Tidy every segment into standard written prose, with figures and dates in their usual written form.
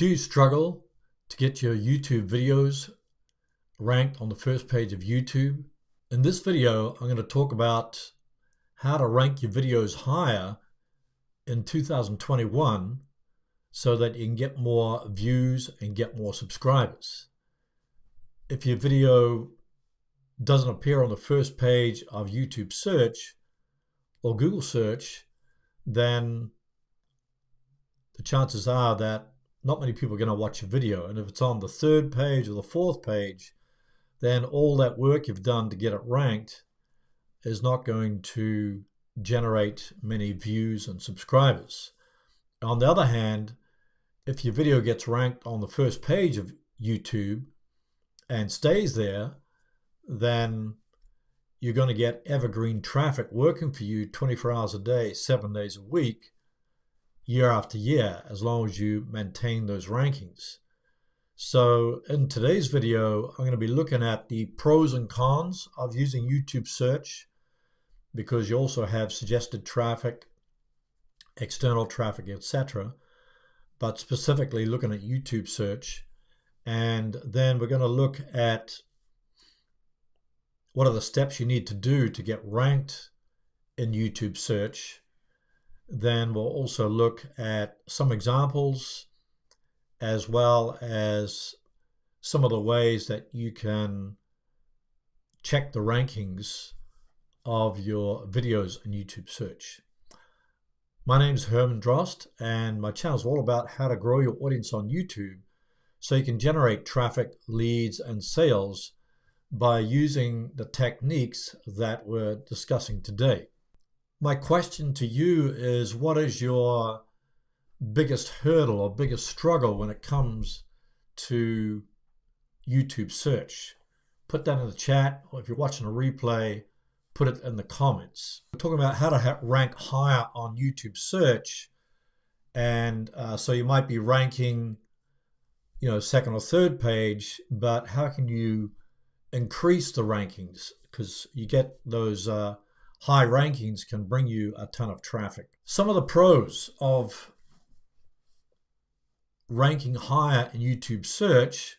Do you struggle to get your YouTube videos ranked on the first page of YouTube? In this video, I'm going to talk about how to rank your videos higher in 2021 so that you can get more views and get more subscribers. If your video doesn't appear on the first page of YouTube search or Google search, then the chances are that not many people are going to watch your video. And if it's on the third page or the fourth page, then all that work you've done to get it ranked is not going to generate many views and subscribers. On the other hand, if your video gets ranked on the first page of YouTube and stays there, then you're going to get evergreen traffic working for you 24 hours a day, 7 days a week, year after year, as long as you maintain those rankings. So in today's video, I'm going to be looking at the pros and cons of using YouTube search, because you also have suggested traffic, external traffic, etc. But specifically looking at YouTube search. And then we're going to look at what are the steps you need to do to get ranked in YouTube search. Then we'll also look at some examples as well as some of the ways that you can check the rankings of your videos in YouTube search. My name is Herman Drost, and my channel is all about how to grow your audience on YouTube so you can generate traffic, leads, and sales by using the techniques that we're discussing today. My question to you is, what is your biggest hurdle or biggest struggle when it comes to YouTube search? Put that in the chat, or if you're watching a replay, put it in the comments. We're talking about how to rank higher on YouTube search, and so you might be ranking, second or third page, but how can you increase the rankings? Because you get those high rankings can bring you a ton of traffic. Some of the pros of ranking higher in YouTube search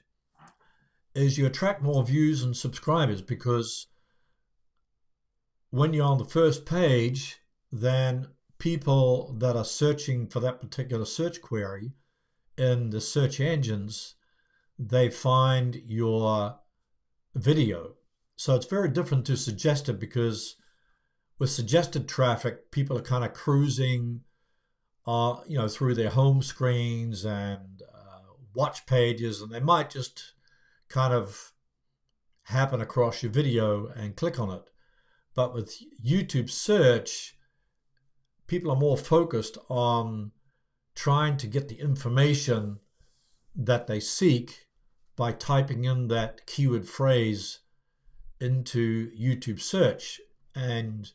is you attract more views and subscribers, because when you're on the first page, then people that are searching for that particular search query in the search engines, they find your video. So it's very different to suggested, because with suggested traffic, people are kind of cruising through their home screens and watch pages, and they might just kind of happen across your video and click on it. But with YouTube search, people are more focused on trying to get the information that they seek by typing in that keyword phrase into YouTube search. And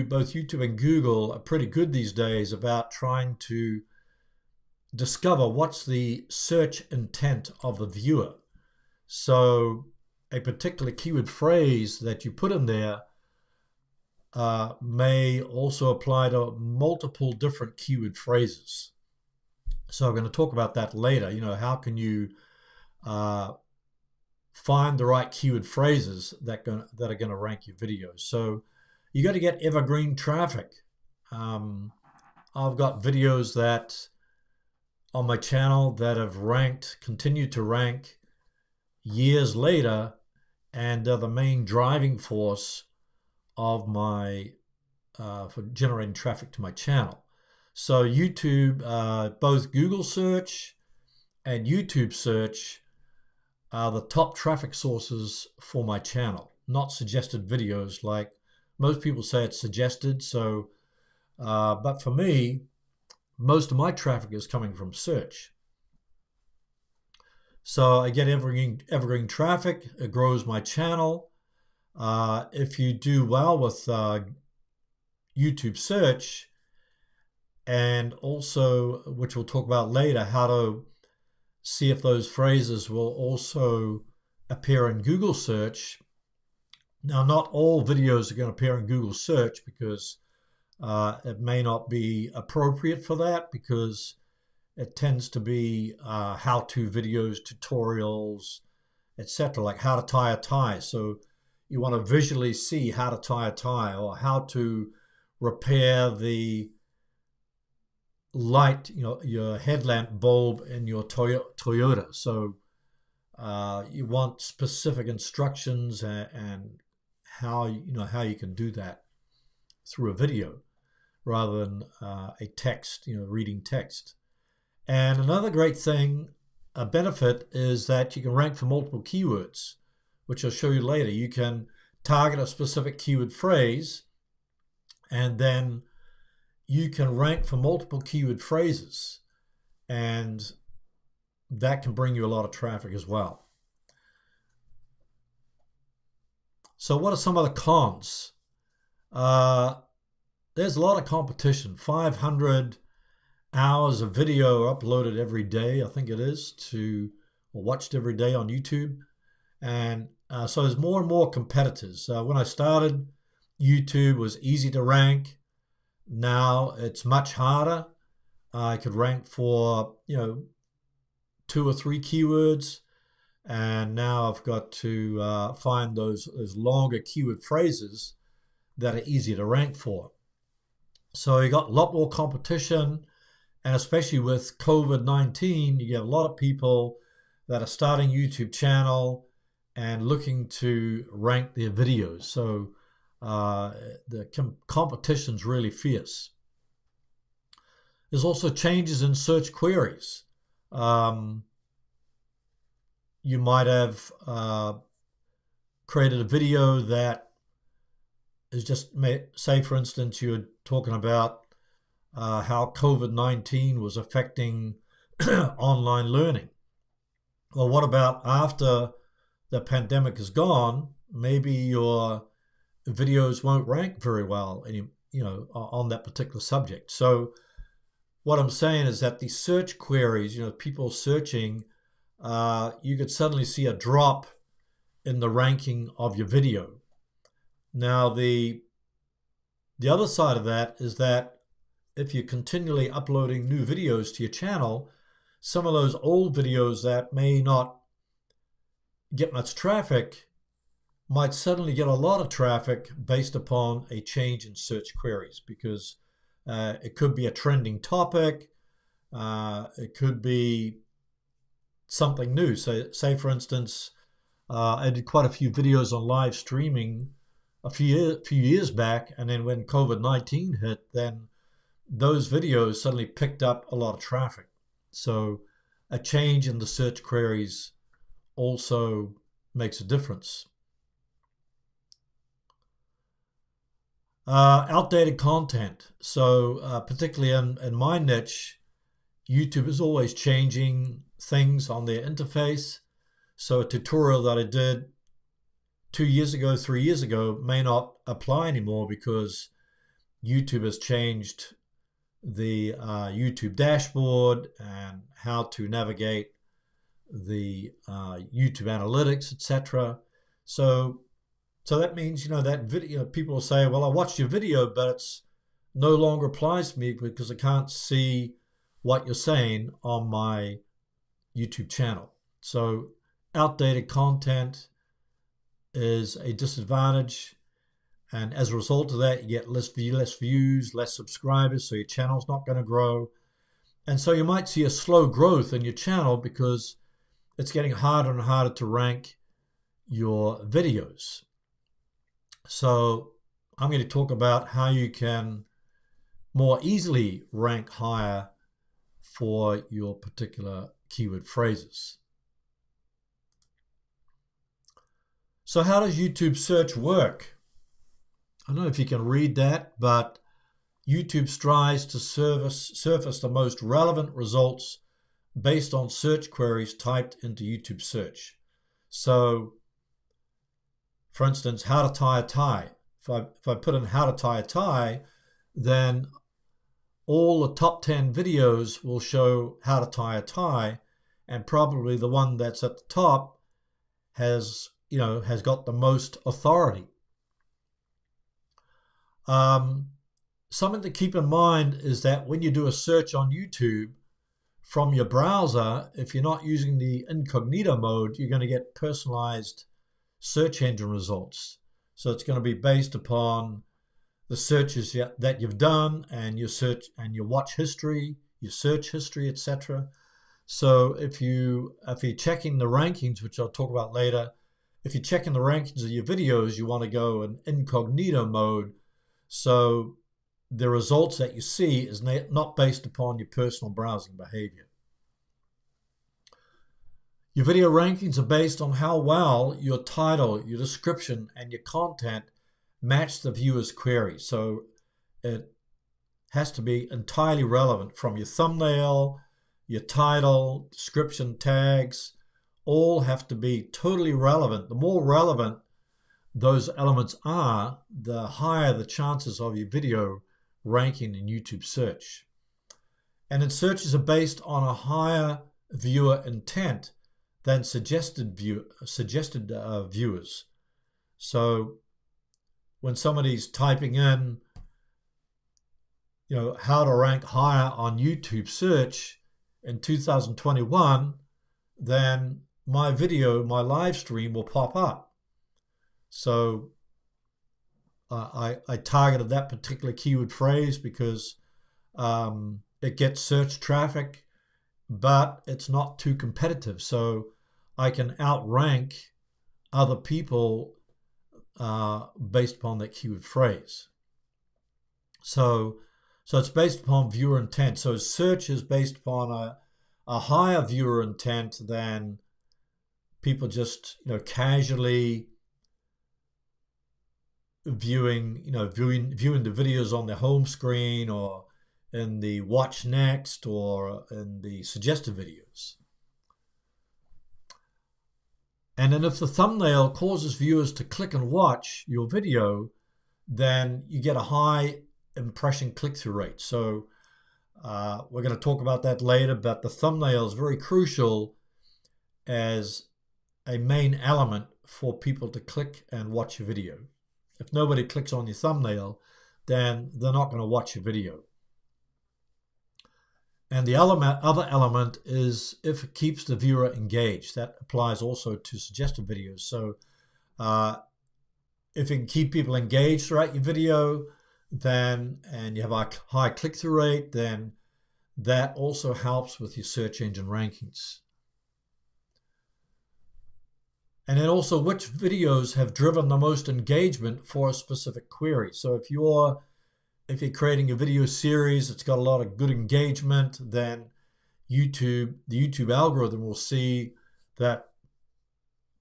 both YouTube and Google are pretty good these days about trying to discover what's the search intent of the viewer. So a particular keyword phrase that you put in there may also apply to multiple different keyword phrases. So I'm going to talk about that later. How can you find the right keyword phrases that are going to rank your videos? So you got to get evergreen traffic. I've got videos that on my channel that have continued to rank years later, and they're the main driving force of my for generating traffic to my channel. So YouTube, both Google search and YouTube search are the top traffic sources for my channel, not suggested videos like most people say it's suggested. So, but for me, most of my traffic is coming from search. So I get evergreen traffic. It grows my channel. If you do well with YouTube search, and also, which we'll talk about later, how to see if those phrases will also appear in Google search. Now, not all videos are going to appear in Google search, because it may not be appropriate for that, because it tends to be how-to videos, tutorials, etc., like how to tie a tie. So you want to visually see how to tie a tie or how to repair the light, your headlamp bulb in your Toyota. So you want specific instructions and how you can do that through a video rather than a text, reading text. And another great thing, a benefit, is that you can rank for multiple keywords, which I'll show you later. You can target a specific keyword phrase, and then you can rank for multiple keyword phrases, and that can bring you a lot of traffic as well. So what are some of the cons? There's a lot of competition. 500 hours of video uploaded every day, I think it is, or watched every day on YouTube. And so there's more and more competitors. When I started, YouTube was easy to rank. Now it's much harder. I could rank for, 2 or 3 keywords. And now I've got to find those longer keyword phrases that are easy to rank for. So you got a lot more competition, and especially with COVID-19, you get a lot of people that are starting YouTube channel and looking to rank their videos. So the competition's really fierce. There's also changes in search queries. You might have created a video that is just, say for instance, you're talking about how COVID-19 was affecting online learning. Well, what about after the pandemic is gone? Maybe your videos won't rank very well, on that particular subject. So what I'm saying is that the search queries, people searching, you could suddenly see a drop in the ranking of your video. Now, the other side of that is that if you're continually uploading new videos to your channel, some of those old videos that may not get much traffic might suddenly get a lot of traffic based upon a change in search queries, because it could be a trending topic, it could be something new. So, say for instance, I did quite a few videos on live streaming a few years back, and then when COVID-19 hit, then those videos suddenly picked up a lot of traffic. So a change in the search queries also makes a difference. Outdated content. So particularly in my niche, YouTube is always changing things on their interface. So a tutorial that I did 2 years ago, 3 years ago may not apply anymore because YouTube has changed the YouTube dashboard and how to navigate the YouTube analytics, etc. So that means, that video, people will say, well, I watched your video, but it's no longer applies to me because I can't see what you're saying on my YouTube channel. So outdated content is a disadvantage, and as a result of that, you get less views, less subscribers, so your channel's not going to grow. And so you might see a slow growth in your channel because it's getting harder and harder to rank your videos. So I'm going to talk about how you can more easily rank higher for your particular keyword phrases. So how does YouTube search work? I don't know if you can read that, but YouTube strives to surface the most relevant results based on search queries typed into YouTube search. So, for instance, how to tie a tie. If I put in how to tie a tie, then all the top 10 videos will show how to tie a tie, and probably the one that's at the top has got the most authority. Something to keep in mind is that when you do a search on YouTube from your browser, if you're not using the incognito mode, you're going to get personalized search engine results. So it's going to be based upon the searches that you've done and your search and your watch history, your search history, etc. So if you're checking the rankings, which I'll talk about later, if you're checking the rankings of your videos, you want to go in incognito mode. So the results that you see is not based upon your personal browsing behavior. Your video rankings are based on how well your title, your description, and your content match the viewer's query. So it has to be entirely relevant, from your thumbnail, your title, description, tags, all have to be totally relevant. The more relevant those elements are, the higher the chances of your video ranking in YouTube search. And then searches are based on a higher viewer intent than suggested viewers. So when somebody's typing in, how to rank higher on YouTube search in 2021, then my video, my live stream will pop up. So I targeted that particular keyword phrase because it gets search traffic, but it's not too competitive. So I can outrank other people based upon that keyword phrase. So it's based upon viewer intent. So search is based upon a higher viewer intent than people just casually viewing the videos on their home screen or in the watch next or in the suggested videos. And then if the thumbnail causes viewers to click and watch your video, then you get a high impression click-through rate. So we're going to talk about that later, but the thumbnail is very crucial as a main element for people to click and watch your video. If nobody clicks on your thumbnail, then they're not going to watch your video. And the other element is if it keeps the viewer engaged. That applies also to suggested videos. So if it can keep people engaged throughout your video, and you have a high click-through rate, then that also helps with your search engine rankings. And then also which videos have driven the most engagement for a specific query. So if you're creating a video series that's got a lot of good engagement, then the YouTube algorithm will see that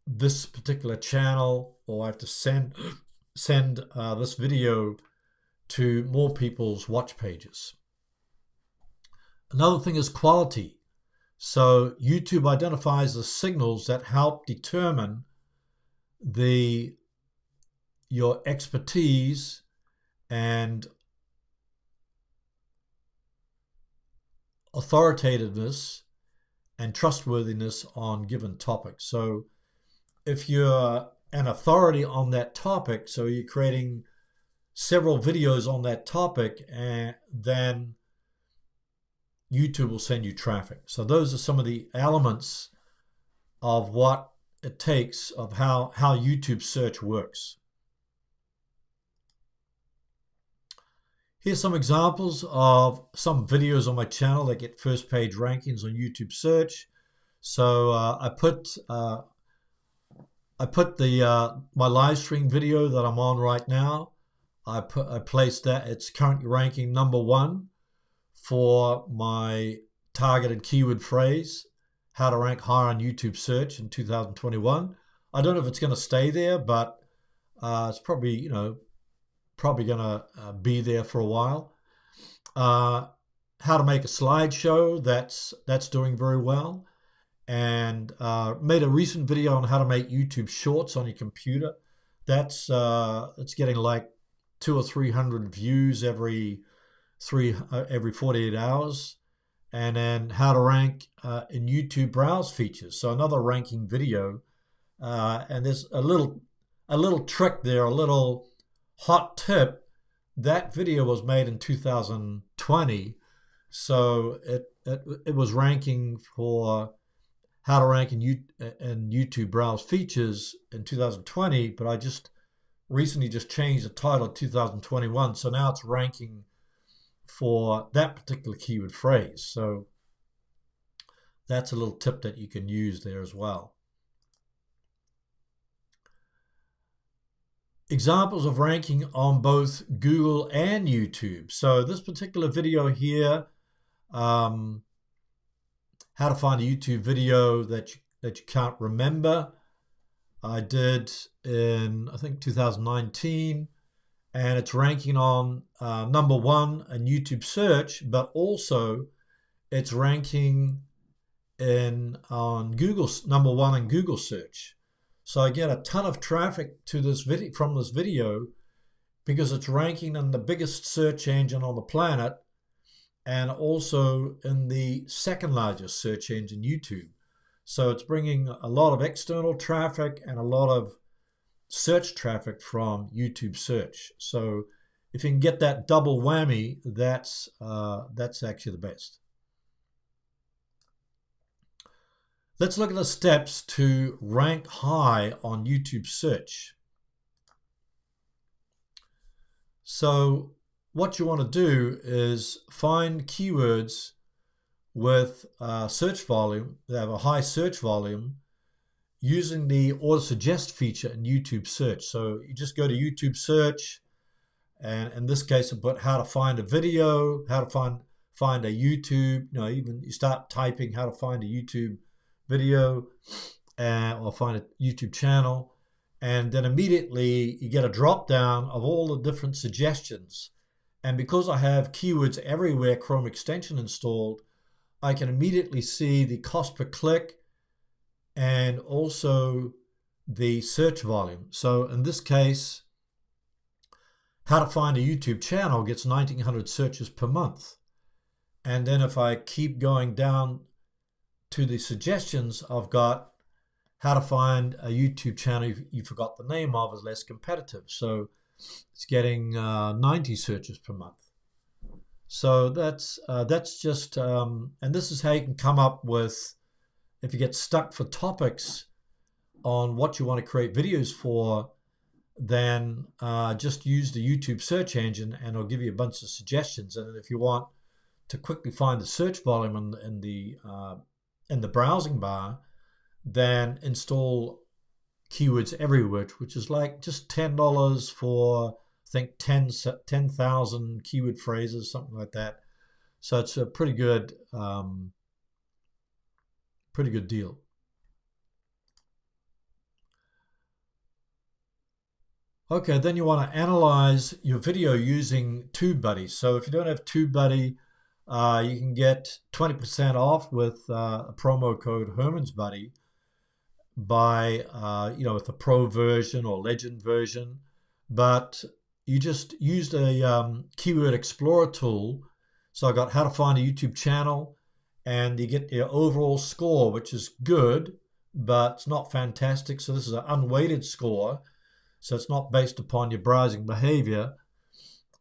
this particular channel, or I have to send this video to more people's watch pages. Another thing is quality. So YouTube identifies the signals that help determine your expertise and authoritativeness and trustworthiness on given topics. So if you're an authority on that topic, so you're creating several videos on that topic, and then YouTube will send you traffic. So those are some of the elements of what it takes, of how YouTube search works. Here's some examples of some videos on my channel that get first page rankings on YouTube search. So I put my live stream video that I'm on right now. I placed that. It's currently ranking #1 for my targeted keyword phrase, how to rank higher on YouTube search in 2021. I don't know if it's going to stay there, but it's probably going to be there for a while. How to make a slideshow, that's doing very well. And made a recent video on how to make YouTube shorts on your computer. It's getting like 200 or 300 views every 48 hours. And then how to rank in YouTube browse features. So another ranking video. And there's a little trick there, a little hot tip. That video was made in 2020, so it was ranking for how to rank in YouTube browse features in 2020, but I just recently just changed the title to 2021, so now it's ranking for that particular keyword phrase. So that's a little tip that you can use there as well. Examples of ranking on both Google and YouTube. So this particular video here, how to find a YouTube video that you can't remember, I did in, I think, 2019, and it's ranking on #1 in YouTube search, but also it's ranking on Google, #1 in Google search. So I get a ton of traffic to this video from this video because it's ranking in the biggest search engine on the planet and also in the second largest search engine, YouTube. So it's bringing a lot of external traffic and a lot of search traffic from YouTube search. So if you can get that double whammy, that's actually the best. Let's look at the steps to rank high on YouTube search. So what you want to do is find keywords with search volume, that have a high search volume, using the Autosuggest feature in YouTube search. So you just go to YouTube search, and in this case I put how to find a video, how to find a YouTube, even you start typing how to find a YouTube video or find a YouTube channel, and then immediately you get a drop down of all the different suggestions. And because I have Keywords Everywhere Chrome extension installed, I can immediately see the cost per click and also the search volume. So in this case, how to find a YouTube channel gets 1,900 searches per month. And then if I keep going down to the suggestions, I've got how to find a YouTube channel you forgot the name of is less competitive. So it's getting 90 searches per month. So that's just, and this is how you can come up with, if you get stuck for topics on what you want to create videos for, then just use the YouTube search engine and it'll give you a bunch of suggestions. And if you want to quickly find the search volume in the browsing bar, then install Keywords Everywhere, which is like just $10 for, I think, 10,000 keyword phrases, something like that. So it's a pretty good deal. Okay, then you want to analyze your video using TubeBuddy. So if you don't have TubeBuddy, you can get 20% off with a promo code HermansBuddy by with the Pro version or Legend version. But you just used a Keyword Explorer tool. So I got how to find a YouTube channel, and you get your overall score, which is good, but it's not fantastic. So this is an unweighted score. So it's not based upon your browsing behavior.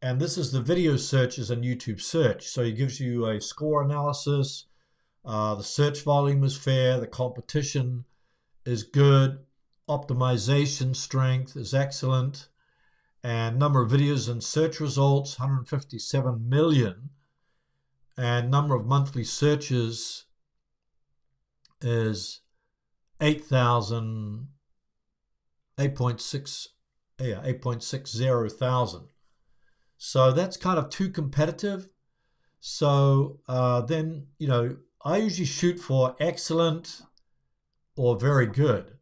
And this is the video searches and YouTube search. So it gives you a score analysis. The search volume is fair. The competition is good. Optimization strength is excellent. And number of videos and search results, 157 million. And number of monthly searches is 8.60 thousand. So that's kind of too competitive. So then, I usually shoot for excellent or very good.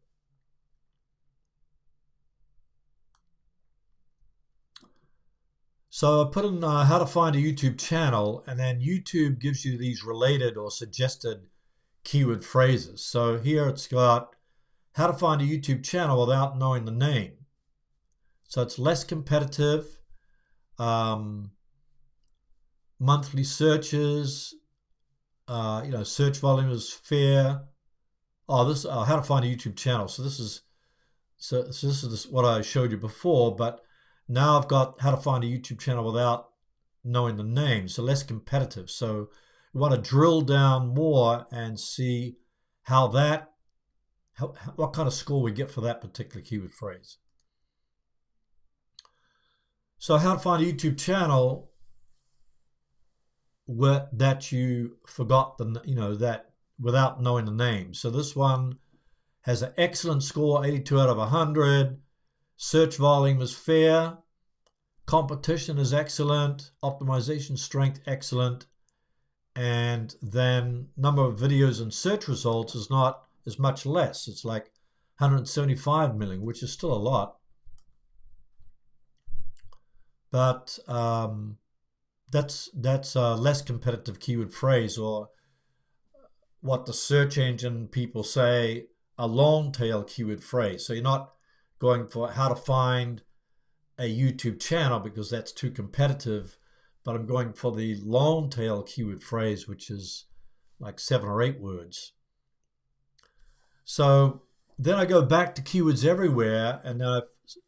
So I put in how to find a YouTube channel, and then YouTube gives you these related or suggested keyword phrases. So here it's got how to find a YouTube channel without knowing the name. So it's less competitive. Monthly searches, search volume is fair. How to find a YouTube channel. So this is what I showed you before, but now I've got how to find a YouTube channel without knowing the name, so less competitive. So We want to drill down more and see how what kind of score we get for that particular keyword phrase. So how to find a YouTube channel that you forgot that without knowing the name. So this one has an excellent score, 82 out of 100. Search volume is fair. Competition is excellent. Optimization strength excellent. And then number of videos and search results is much less. It's like 175 million, which is still a lot. But that's a less competitive keyword phrase, or what the search engine people say, a long tail keyword phrase. So you're not going for how to find a YouTube channel because that's too competitive, but I'm going for the long tail keyword phrase, which is like 7 or 8 words. So then I go back to keywords everywhere, and then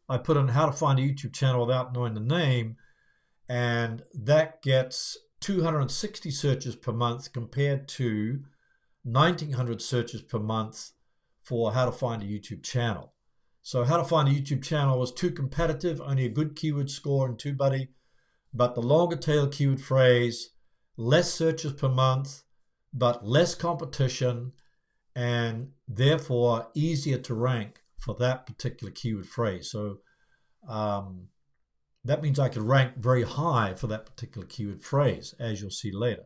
I put in how to find a YouTube channel without knowing the name, and that gets 260 searches per month compared to 1,900 searches per month for how to find a YouTube channel. So how to find a YouTube channel was too competitive, only a good keyword score in TubeBuddy, but the longer tail keyword phrase, less searches per month, but less competition, and therefore easier to rank for that particular keyword phrase. So that means I could rank very high for that particular keyword phrase, as you'll see later.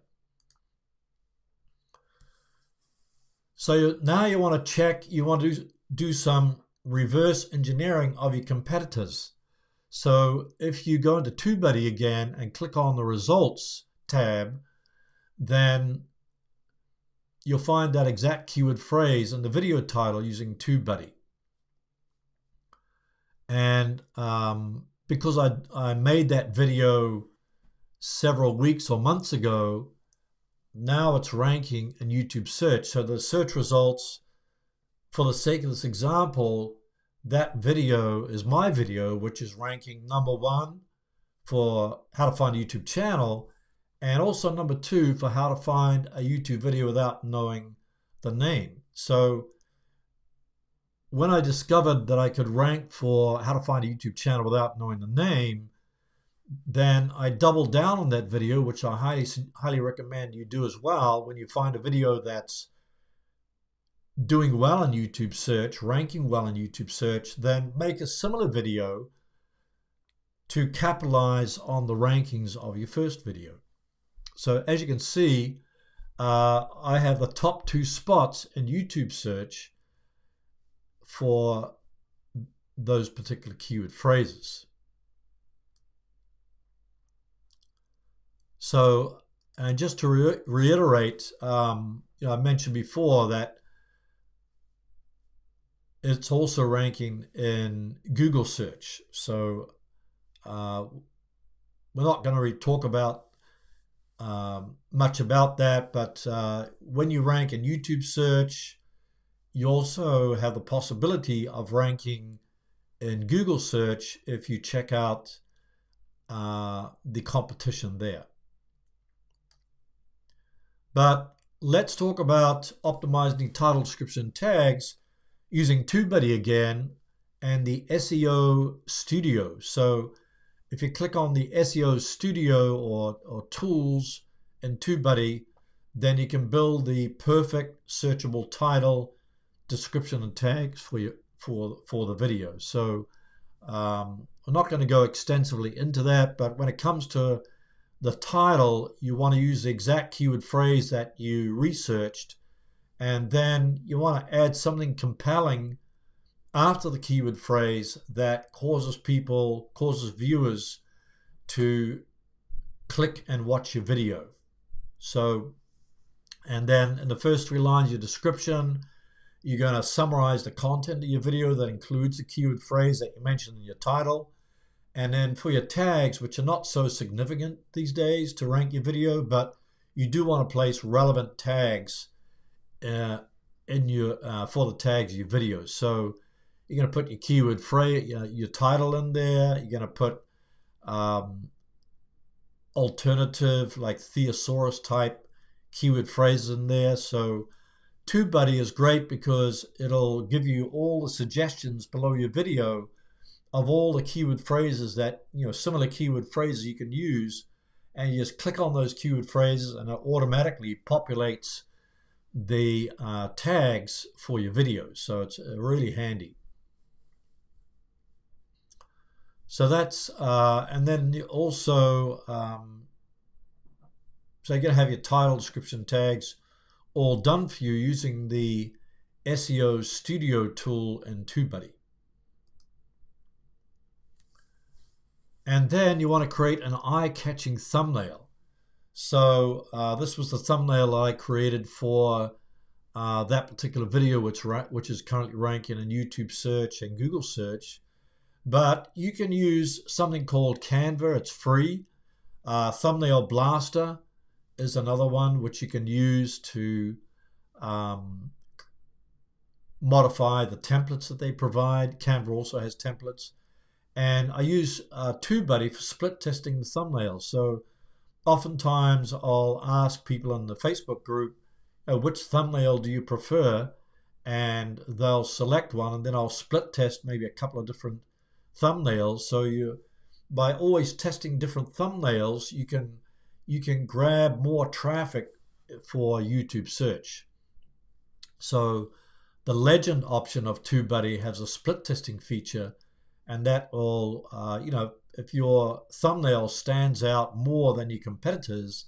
So now you want to do some reverse engineering of your competitors. So if you go into TubeBuddy again and click on the results tab, then you'll find that exact keyword phrase in the video title using TubeBuddy. And because I made that video several weeks or months ago, now it's ranking in YouTube search. So the search results, for the sake of this example, that video is my video, which is ranking #1 for how to find a YouTube channel, and also #2 for how to find a YouTube video without knowing the name. So when I discovered that I could rank for how to find a YouTube channel without knowing the name, then I doubled down on that video, which I highly recommend you do as well. When you find a video that's doing well in YouTube search, ranking well in YouTube search, then make a similar video to capitalize on the rankings of your first video. So as you can see, I have the top 2 spots in YouTube search for those particular keyword phrases. So, and just to reiterate, I mentioned before that it's also ranking in Google search. So we're not going to really talk about much about that, but when you rank in YouTube search, you also have the possibility of ranking in Google search if you check out the competition there. But let's talk about optimizing title, description, tags using TubeBuddy again and the SEO Studio. So if you click on the SEO Studio or tools in TubeBuddy, then you can build the perfect searchable title, description, and tags for the video. So I'm not going to go extensively into that, but when it comes to the title, you want to use the exact keyword phrase that you researched, and then you want to add something compelling after the keyword phrase that causes viewers to click and watch your video. So, and then in the first 3 lines, your description, you're going to summarize the content of your video that includes the keyword phrase that you mentioned in your title. And then for your tags, which are not so significant these days to rank your video, but you do want to place relevant tags in your for the tags of your videos. So you're going to put your keyword phrase, your title in there. You're going to put alternative, like thesaurus type keyword phrases in there. So TubeBuddy is great because it'll give you all the suggestions below your video of all the keyword phrases that, similar keyword phrases you can use, and you just click on those keyword phrases and it automatically populates the tags for your videos. So it's really handy. So that's, and then also, so you're going to have your title, description, tags all done for you using the SEO Studio tool in TubeBuddy. And then you want to create an eye-catching thumbnail. So this was the thumbnail I created for that particular video, which is currently ranking in YouTube search and Google search. But you can use something called Canva. It's free. Thumbnail Blaster is another one which you can use to modify the templates that they provide. Canva also has templates. And I use TubeBuddy for split testing the thumbnails. So oftentimes I'll ask people in the Facebook group, which thumbnail do you prefer? And they'll select one, and then I'll split test maybe a couple of different thumbnails. So by always testing different thumbnails, you can grab more traffic for YouTube search. So the legend option of TubeBuddy has a split testing feature, and that will, if your thumbnail stands out more than your competitors,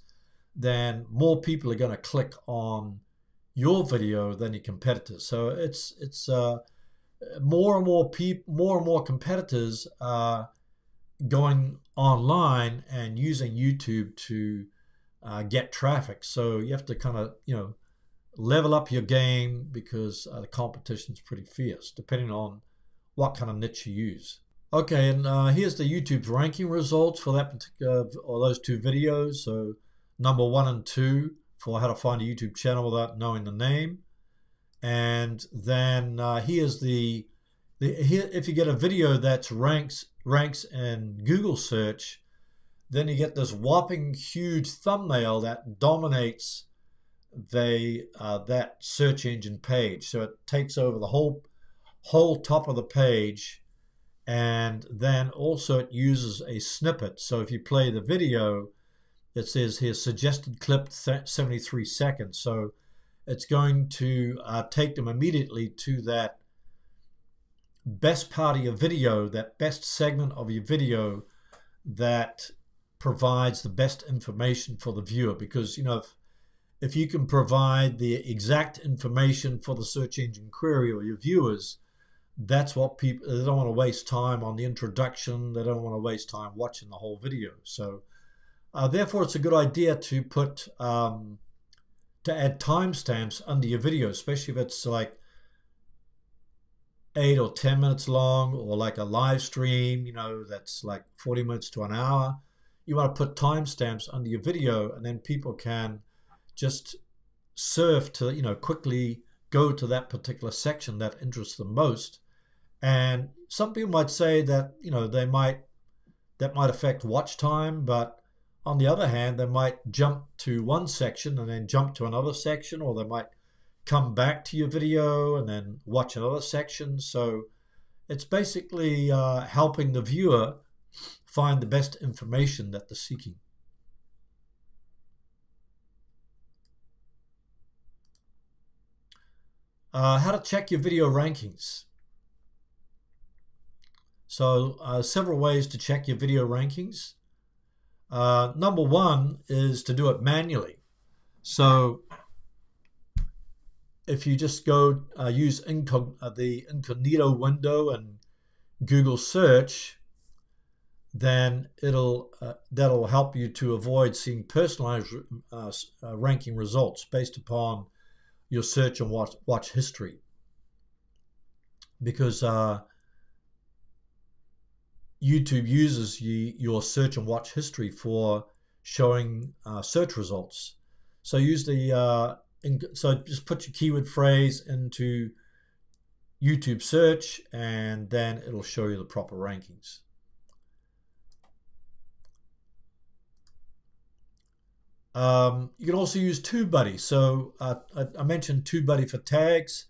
then more people are going to click on your video than your competitors. So it's more and more competitors are going online and using YouTube to get traffic. So you have to kind of level up your game because the competition is pretty fierce, depending on what kind of niche you use. Okay, and here's the YouTube's ranking results for that particular, or those two videos. So number 1 and 2 for how to find a YouTube channel without knowing the name. And then here's here, if you get a video that ranks in Google search, then you get this whopping huge thumbnail that dominates that search engine page. So it takes over the whole top of the page. And then also it uses a snippet. So if you play the video, it says here suggested clip 73 seconds. So it's going to take them immediately to that best part of your video, that best segment of your video that provides the best information for the viewer. Because if you can provide the exact information for the search engine query or your viewers, that's what people, they don't want to waste time on the introduction. They don't want to waste time watching the whole video. So therefore, it's a good idea to put to add timestamps under your video, especially if it's like 8 or 10 minutes long, or like a live stream, that's like 40 minutes to an hour. You want to put timestamps under your video, and then people can just surf to, quickly go to that particular section that interests them most. And some people might say that, that might affect watch time, but on the other hand, they might jump to one section and then jump to another section, or they might come back to your video and then watch another section. So it's basically helping the viewer find the best information that they're seeking. How to check your video rankings. So several ways to check your video rankings. Number 1 is to do it manually. So if you just go use the incognito window in Google search, then that'll help you to avoid seeing personalized ranking results based upon your search and watch history. Because YouTube uses your search and watch history for showing search results. So use so just put your keyword phrase into YouTube search, and then it'll show you the proper rankings. You can also use TubeBuddy. So I mentioned TubeBuddy for tags.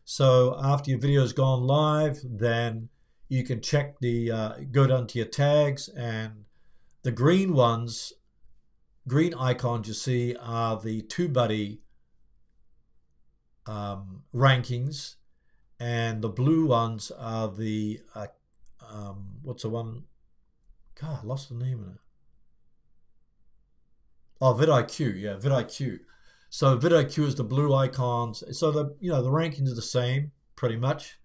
So after your video's gone live, then you can check go down to your tags, and the green ones, green icons you see are the TubeBuddy rankings, and the blue ones are the what's the one? God, I lost the name of it. Oh, vidIQ, yeah, vidIQ. So vidIQ is the blue icons. So the rankings are the same pretty much.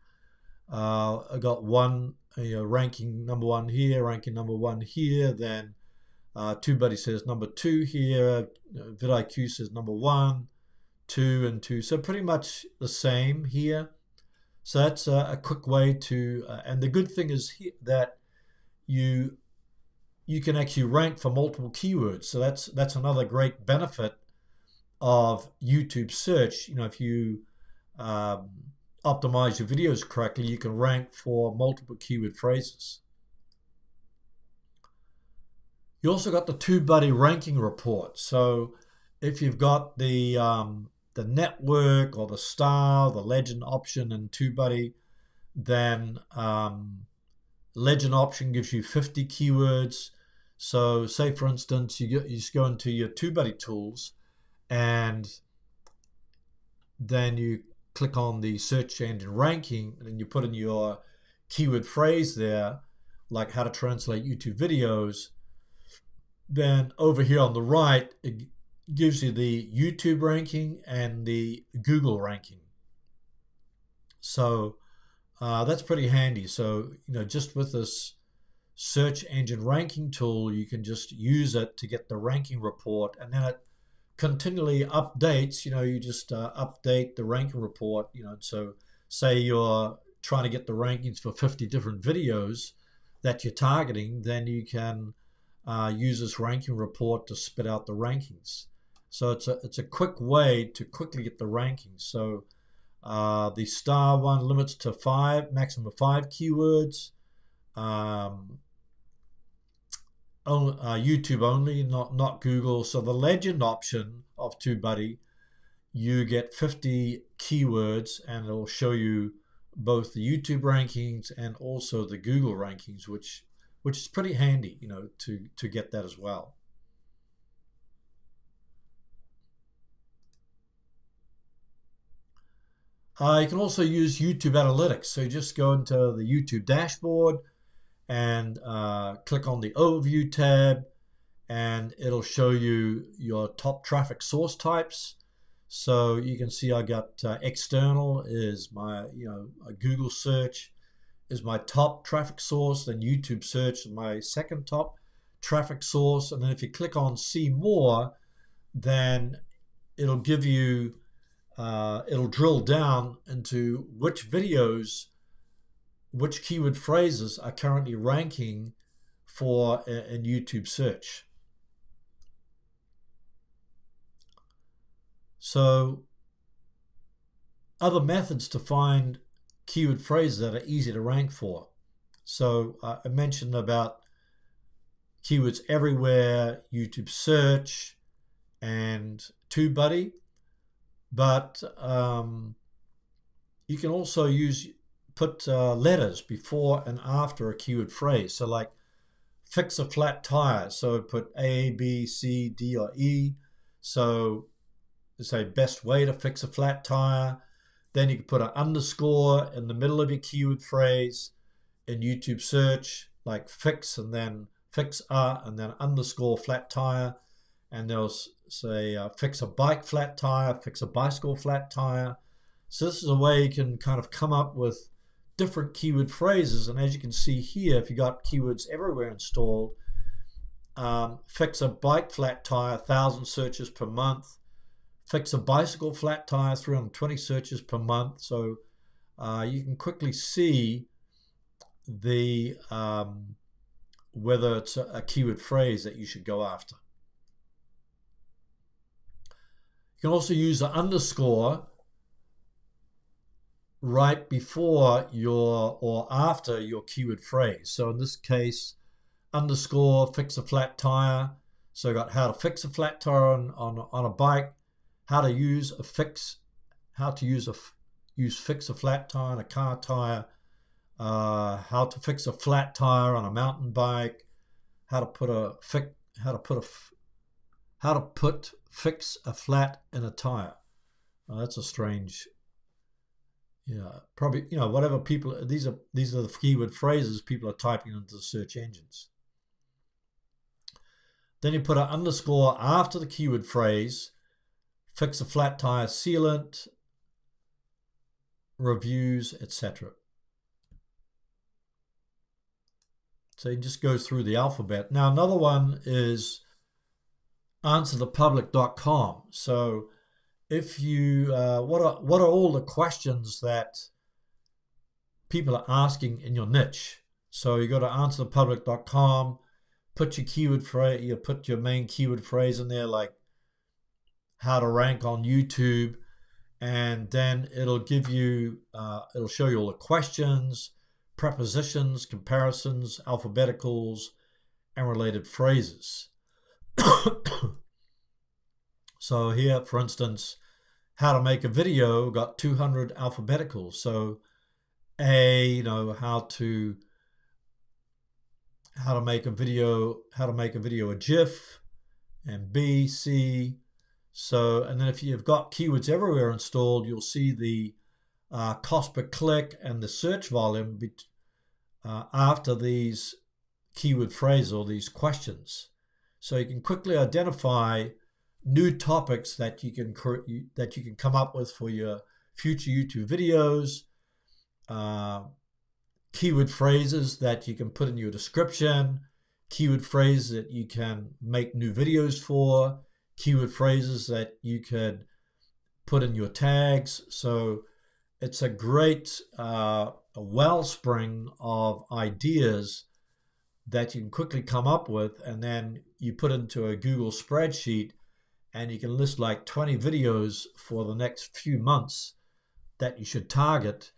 I got one, ranking number one here, ranking number one here. Then TubeBuddy says number two here. vidIQ says number one, two, and two. So pretty much the same here. So that's a quick way to. And the good thing is that you you can actually rank for multiple keywords. So that's another great benefit of YouTube search. If you um, optimize your videos correctly, you can rank for multiple keyword phrases. You also got the TubeBuddy ranking report. So if you've got the network or the star, the legend option in TubeBuddy, then legend option gives you 50 keywords. So say for instance, you just go into your TubeBuddy tools, and then you click on the search engine ranking, and then you put in your keyword phrase there, like how to translate YouTube videos. Then over here on the right, it gives you the YouTube ranking and the Google ranking. So that's pretty handy. So, just with this search engine ranking tool, you can just use it to get the ranking report, and then it continually updates. You just update the ranking report. So say you're trying to get the rankings for 50 different videos that you're targeting, then you can use this ranking report to spit out the rankings. So it's a quick way to quickly get the rankings. So the star one limits to maximum of 5 keywords. YouTube only, not Google. So the legend option of TubeBuddy, you get 50 keywords, and it'll show you both the YouTube rankings and also the Google rankings, which is pretty handy, to get that as well. You can also use YouTube Analytics. So you just go into the YouTube dashboard and click on the Overview tab, and it'll show you your top traffic source types. So you can see I got external is my, a Google search is my top traffic source, then YouTube search is my second top traffic source. And then if you click on see more, then it'll give you, it'll drill down into which videos, which keyword phrases are currently ranking for in YouTube search. So other methods to find keyword phrases that are easy to rank for. So I mentioned about keywords everywhere, YouTube search, and TubeBuddy, but you can also put letters before and after a keyword phrase. So like fix a flat tire. So put A, B, C, D, or E. So say best way to fix a flat tire. Then you can put an underscore in the middle of your keyword phrase in YouTube search, like fix, and then fix and then underscore flat tire. And they'll say fix a bike flat tire, fix a bicycle flat tire. So this is a way you can kind of come up with different keyword phrases. And as you can see here, if you got keywords everywhere installed, fix a bike flat tire, 1,000 searches per month. Fix a bicycle flat tire, 320 searches per month. So you can quickly see the whether it's a keyword phrase that you should go after. You can also use the underscore right before or after your keyword phrase. So in this case, underscore fix a flat tire. So you got how to fix a flat tire on a bike, how to use fix a flat tire on a car tire, how to fix a flat tire on a mountain bike, how to fix a flat in a tire. That's a strange, yeah, probably, whatever people, these are the keyword phrases people are typing into the search engines. Then you put an underscore after the keyword phrase, fix a flat tire sealant, reviews, etc. So it just goes through the alphabet. Now another one is answerthepublic.com. So if you, what are all the questions that people are asking in your niche? So you go to answerthepublic.com, put your keyword phrase, you put your main keyword phrase in there, like how to rank on YouTube, and then it'll give you, it'll show you all the questions, prepositions, comparisons, alphabeticals, and related phrases. So here, for instance, how to make a video got 200 alphabeticals. So A, how to make a video, a GIF, and B, C. So, and then if you've got keywords everywhere installed, you'll see the cost per click and the search volume after these keyword phrases or these questions. So you can quickly identify new topics that you can come up with for your future YouTube videos, keyword phrases that you can put in your description, keyword phrases that you can make new videos for, keyword phrases that you could put in your tags. So it's a great a wellspring of ideas that you can quickly come up with, and then you put into a Google spreadsheet, and you can list like 20 videos for the next few months that you should target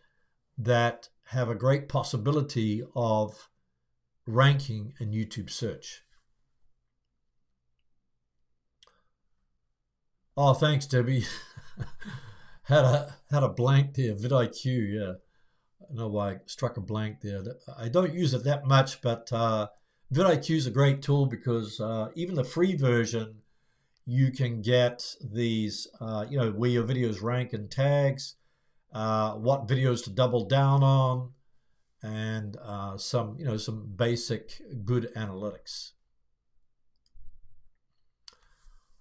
that have a great possibility of ranking in YouTube search. Oh, thanks, Debbie. had a blank there, vidIQ, yeah. I don't know why I struck a blank there. I don't use it that much, but vidIQ is a great tool because even the free version, you can get these, where your videos rank in tags, what videos to double down on, and some basic good analytics.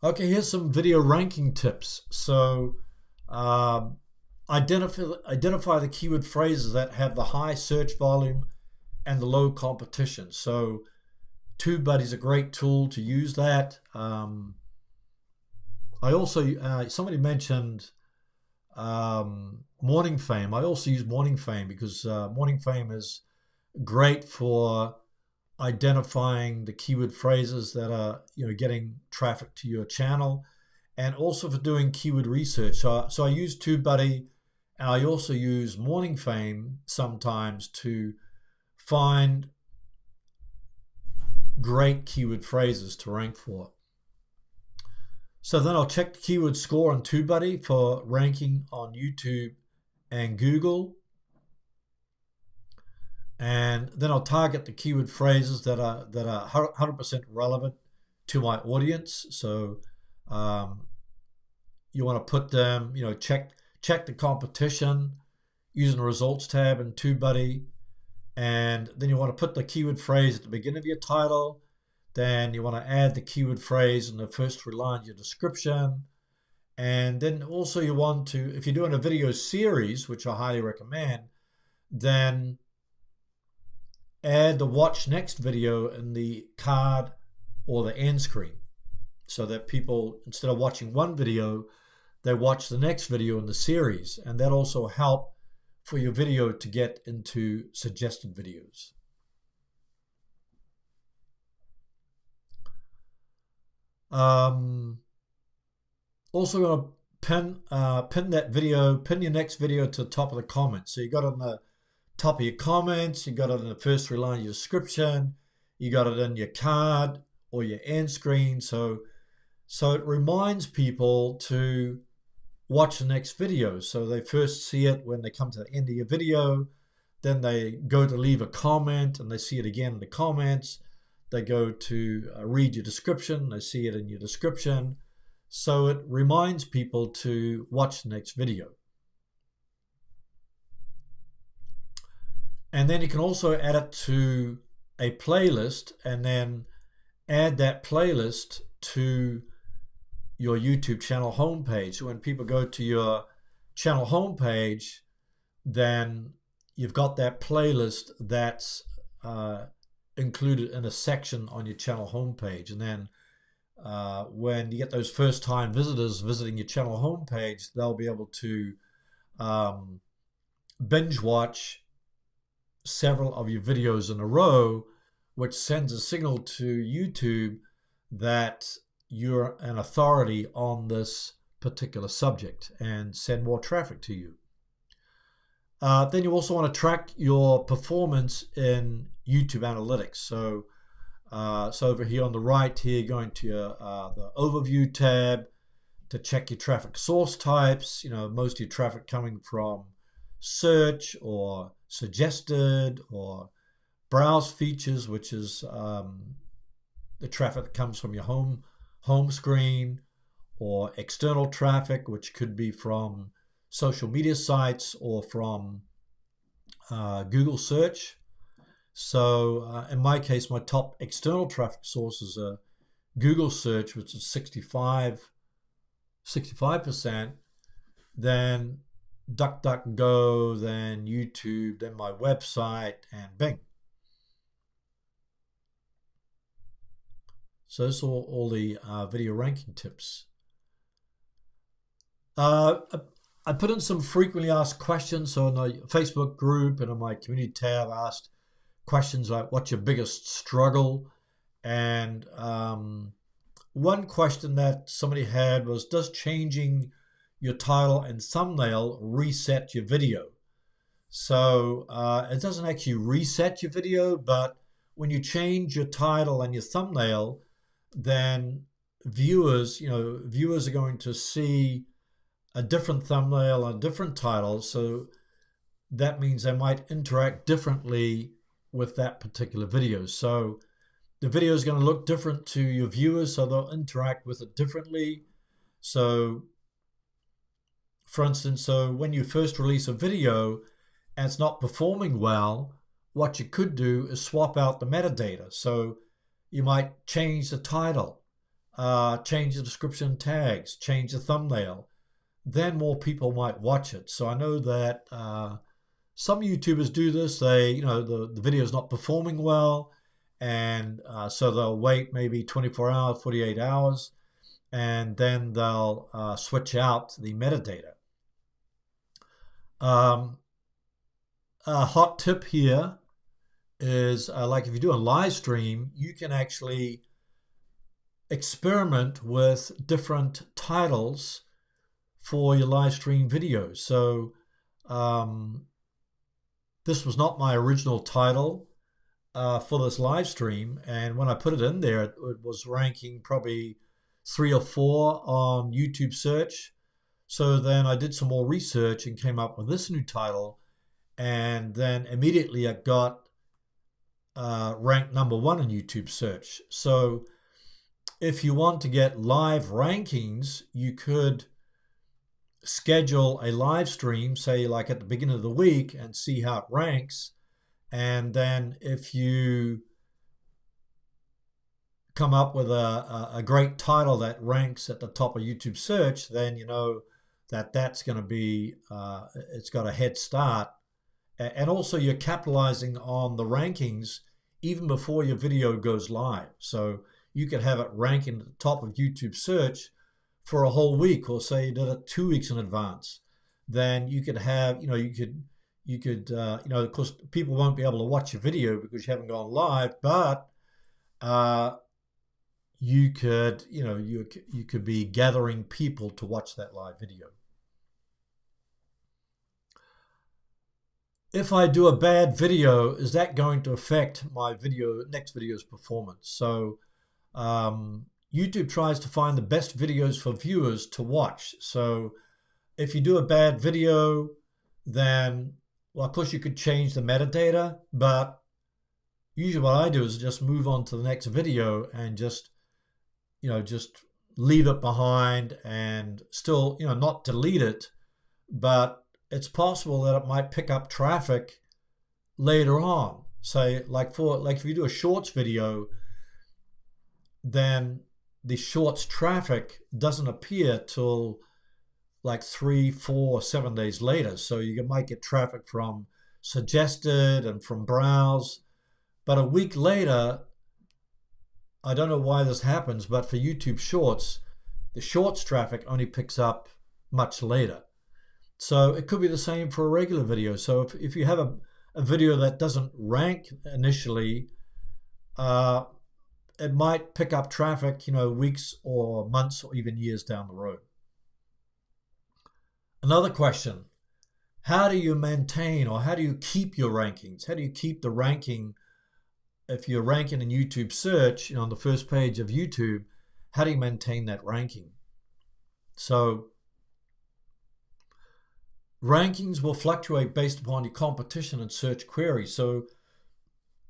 Okay, here's some video ranking tips. So identify the keyword phrases that have the high search volume and the low competition. So TubeBuddy is a great tool to use that. I also, somebody mentioned Morning Fame. I also use Morning Fame because Morning Fame is great for identifying the keyword phrases that are getting traffic to your channel, and also for doing keyword research. So I use TubeBuddy, and I also use Morning Fame sometimes to find great keyword phrases to rank for. So then I'll check the keyword score on TubeBuddy for ranking on YouTube and Google. And then I'll target the keyword phrases that are 100% relevant to my audience. So you want to put them, check the competition using the results tab in TubeBuddy. And then you want to put the keyword phrase at the beginning of your title. Then you want to add the keyword phrase in the first 3 lines of your description. And then also you want to, if you're doing a video series, which I highly recommend, then add the watch next video in the card or the end screen, so that people, instead of watching one video, they watch the next video in the series. And that also help for your video to get into suggested videos. Also going to pin that video, pin your next video to the top of the comments. So you got it on the top of your comments, you got it in the first 3 lines of your description, you got it in your card or your end screen. So it reminds people to watch the next video. So they first see it when they come to the end of your video, then they go to leave a comment and they see it again in the comments. They go to read your description, they see it in your description. So it reminds people to watch the next video. And then you can also add it to a playlist and then add that playlist to your YouTube channel homepage. So when people go to your channel homepage, then you've got that playlist that's included in a section on your channel homepage. And then when you get those first-time visitors visiting your channel homepage, they'll be able to binge watch several of your videos in a row, which sends a signal to YouTube that you're an authority on this particular subject and send more traffic to you. Then you also want to track your performance in YouTube Analytics. So over here on the right here, going to the Overview tab to check your traffic source types. Most of your traffic coming from search or suggested or browse features, which is the traffic that comes from your home screen, or external traffic, which could be from social media sites or from Google search. So in my case, my top external traffic source is a Google search, which is 65%, then DuckDuckGo, then YouTube, then my website, and Bing. So those are all the video ranking tips. I put in some frequently asked questions. So in the Facebook group and in my community tab, I asked questions like, what's your biggest struggle? And one question that somebody had was, does changing your title and thumbnail reset your video? So it doesn't actually reset your video, but when you change your title and your thumbnail, then viewers are going to see a different thumbnail and a different title. So that means they might interact differently with that particular video. So the video is going to look different to your viewers, so they'll interact with it differently. So for instance, so when you first release a video and it's not performing well, what you could do is swap out the metadata. So you might change the title, change the description tags, change the thumbnail. Then more people might watch it. So I know that some YouTubers do this. They, the video is not performing well, and so they'll wait maybe 24 hours, 48 hours, and then they'll switch out the metadata. A hot tip here is like if you do a live stream, you can actually experiment with different titles for your live stream videos. So this was not my original title for this live stream, and when I put it in there, it was ranking probably 3 or 4 on YouTube search. So then I did some more research and came up with this new title, and then immediately it got ranked #1 in YouTube search. So if you want to get live rankings, you could schedule a live stream, say like at the beginning of the week, and see how it ranks. And then if you come up with a great title that ranks at the top of YouTube search, then you know that that's going to be, it's got a head start. And also you're capitalizing on the rankings even before your video goes live. So you could have it ranking at the top of YouTube search for a whole week, or say you did it 2 weeks in advance. Then you could have, of course, people won't be able to watch your video because you haven't gone live, but you could, you could be gathering people to watch that live video. If I do a bad video, is that going to affect my next video's performance? So YouTube tries to find the best videos for viewers to watch. So if you do a bad video, then, well, of course you could change the metadata, but usually what I do is just move on to the next video and just leave it behind and still, not delete it, but it's possible that it might pick up traffic later on. Say, like if you do a shorts video, then the shorts traffic doesn't appear till like 3, 4, 7 days later. So you might get traffic from suggested and from browse, but a week later, I don't know why this happens, but for YouTube Shorts, the Shorts traffic only picks up much later. So it could be the same for a regular video. So if you have a video that doesn't rank initially, it might pick up traffic, weeks or months or even years down the road. Another question, how do you maintain or how do you keep your rankings? How do you keep the ranking? If you're ranking in YouTube search, on the first page of YouTube, how do you maintain that ranking? So rankings will fluctuate based upon your competition and search queries. So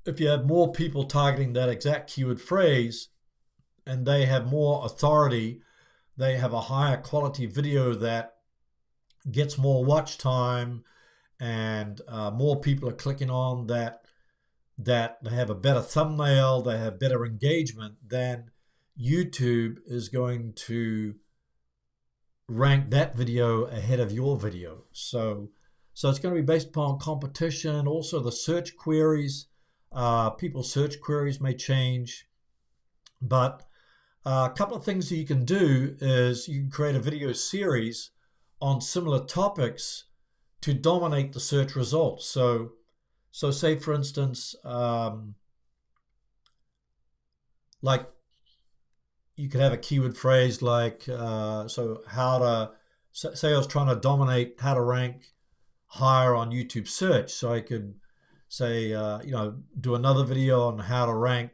if you have more people targeting that exact keyword phrase and they have more authority, they have a higher quality video that gets more watch time and more people are clicking on that they have a better thumbnail, they have better engagement, then YouTube is going to rank that video ahead of your video. So it's going to be based upon competition. Also, the search queries, people's search queries may change. But a couple of things that you can do is you can create a video series on similar topics to dominate the search results. So say, for instance, like you could have a keyword phrase like, say I was trying to dominate how to rank higher on YouTube search. So I could say, do another video on how to rank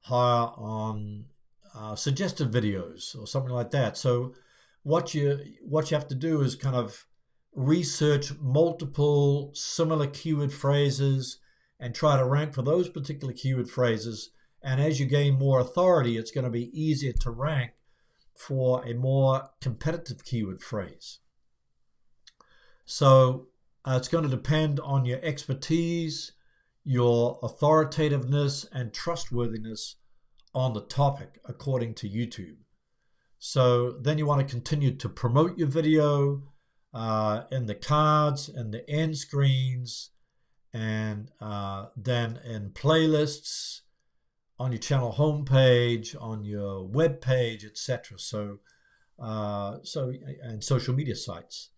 higher on suggested videos or something like that. So what you have to do is kind of research multiple similar keyword phrases and try to rank for those particular keyword phrases. And as you gain more authority, it's going to be easier to rank for a more competitive keyword phrase. So it's going to depend on your expertise, your authoritativeness, and trustworthiness on the topic according to YouTube. So then you want to continue to promote your video in the cards and the end screens, and then in playlists, on your channel homepage, on your web page, etc. So and social media sites.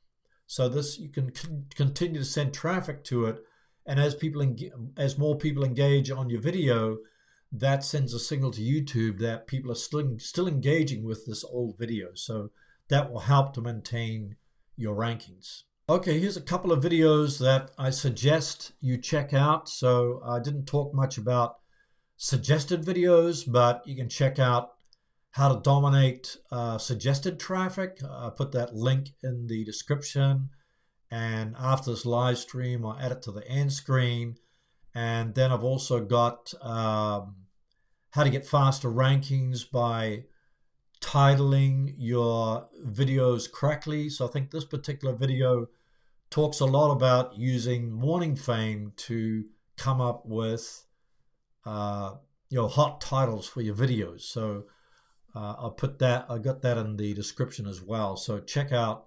So this, you can continue to send traffic to it, and as more people engage on your video, that sends a signal to YouTube that people are still engaging with this old video. So that will help to maintain your rankings. Okay, here's a couple of videos that I suggest you check out. So I didn't talk much about suggested videos, but you can check out how to dominate suggested traffic. I'll put that link in the description. And after this live stream, I'll add it to the end screen. And then I've also got how to get faster rankings by titling your videos correctly. So I think this particular video talks a lot about using morning fame to come up with hot titles for your videos. So I got that in the description as well. So check out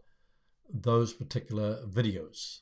those particular videos.